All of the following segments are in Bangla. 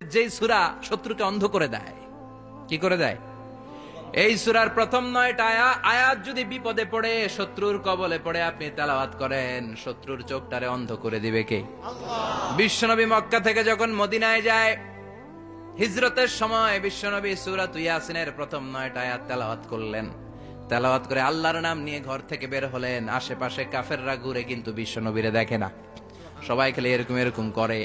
যেই সূরা শত্রুকে অন্ধ করে দেয়। কি করে দেয়? এই সূরার প্রথম 9টা আয়াত যদি বিপদে পড়ে, শত্রুর কবলে পড়ে আপনি তেলাওয়াত করেন, শত্রুর চোখটারে অন্ধ করে দিবে কে? আল্লাহ। বিশ্বনবী মক্কা থেকে যখন মদিনায় যায়, হিজরতের সময় বিশ্বনবী সূরাত ইয়াসিনের প্রথম 9টা আয়াত তেলাওয়াত করলেন। তেলাওয়াত করে আল্লাহর নাম নিয়ে ঘর থেকে বের হলেন। আশেপাশে কাফেররা ঘুরে কিন্তু বিশ্বনবীরে দেখে না। সবাই খেলে এরকম এরকম করে,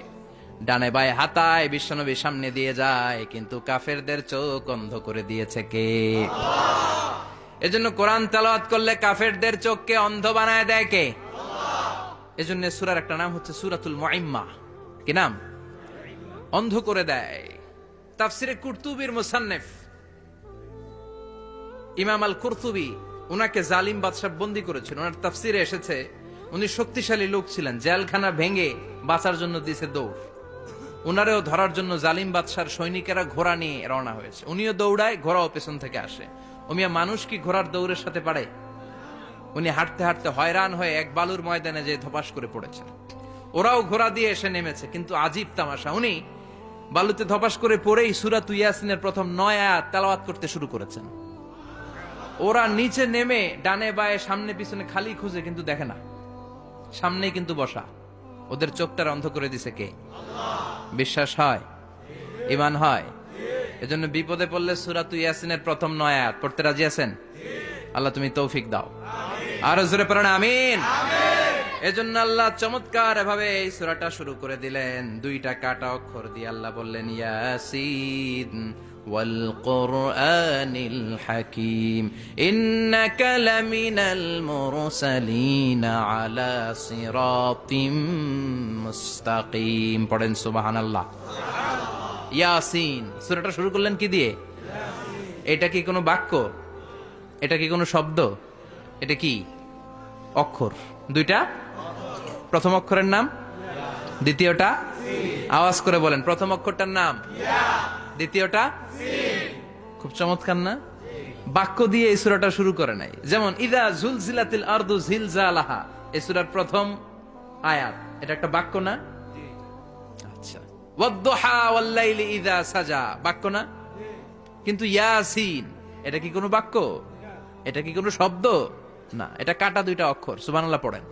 ডানে বায়ে হাতায় বিশ্বনবী সামনে দিয়ে যায়, কিন্তু কাফেরদের চোখ অন্ধ করে দিয়েছে কে? আল্লাহ। এজন্য কোরআন তেলাওয়াত করলে কাফেরদের চোখকে অন্ধ বানায় দেয় কে? আল্লাহ। এজন্য সূরার একটা নাম হচ্ছে সূরাতুল মুআম্মা। কি নাম? অন্ধ করে দেয়। তাফসিরে কুরতুবির মুসান্নিফ ইমাম আল কুরতুবী, উনাকে জালিম বাদশা বন্দী করেছিল। ওনার তাফসিরে এসেছে উনি শক্তিশালী লোক ছিলেন, জেলখানা ভেঙে বাঁচার জন্য দিছে দৌড়। উনারেও ধরার জন্য জালিম বাদশার সৈনিকেরা ঘোড়া নিয়ে রওনা হয়েছে। উনিও দৌড়ায়, ঘোড়াও পেছন থেকে আসে। ওমিয়া মানুষ কি ঘোড়ার দৌড়ের সাথে পারে? উনি হাঁটতে হাঁটতে হয়রান হয়ে এক বালুর ময়দানে যে ধপাস করে পড়েছেন। ওরাও ঘোড়া দিয়ে এসে নেমেছে, কিন্তু আজীব তামাশা, উনি বালুতে ধপাস করে পড়েই সূরাত ইয়াসিনের প্রথম 9 আয়াত তেলাওয়াত করতে শুরু করেছেন। ওরা নিচে নেমে ডানে বায়ে সামনে পিছনে খালি খুঁজে, কিন্তু দেখে না, সামনেই কিন্তু বসা। ওদের চোখটার অন্ধ করে দিছে কে? আল্লাহ। বিশ্বাস হয়? ঈমান হয়? এজন্য বিপদে পড়লে সূরাত ইয়াসিনের প্রথম 9 আয়াত পড়তে রাজি আছেন? আল্লাহ তুমি তৌফিক দাও। আরো জোরে পড়েন আমিন। এজন্য আল্লাহ চমৎকার ভাবে এই সূরাটা শুরু করে দিলেন। 2টা কাটা অক্ষর দিয়ে আল্লাহ বললেন ইয়াসিন ওয়াল কুরআনিল হাকীম ইন্নাকা লামিনাল মুরসালিন আলা সিরাতিম মুস্তাকিম। পড়েন সুবহানাল্লাহ। ইয়াসিন সূরাটা শুরু করলেন কি দিয়ে? এটা কি কোনো বাক্য? এটা কি কোনো শব্দ? এটা কি অক্ষর? 2টা। প্রথম অক্ষরের নাম, দ্বিতীয়টা আওয়াজ করে বলেন, প্রথম অক্ষরটার নাম, দ্বিতীয়টা। খুব চমৎকার না? বাক্য দিয়ে এই সূরাটা শুরু করে নাই। যেমন ইদা জুলজিলাতিল আরদু জিলজালাহা, এই সূরার প্রথম আয়াত, এটা একটা বাক্য না? আচ্ছা। ওয়াদ-দুহা ওয়াল-লাইলি ইযা সাজা, বাক্য না? কিন্তু ইয়াসিন এটা কি কোনো বাক্য? এটা কি কোনো শব্দ? না, এটা কাটা 2টা অক্ষর। সুবহানাল্লাহ পড়েন।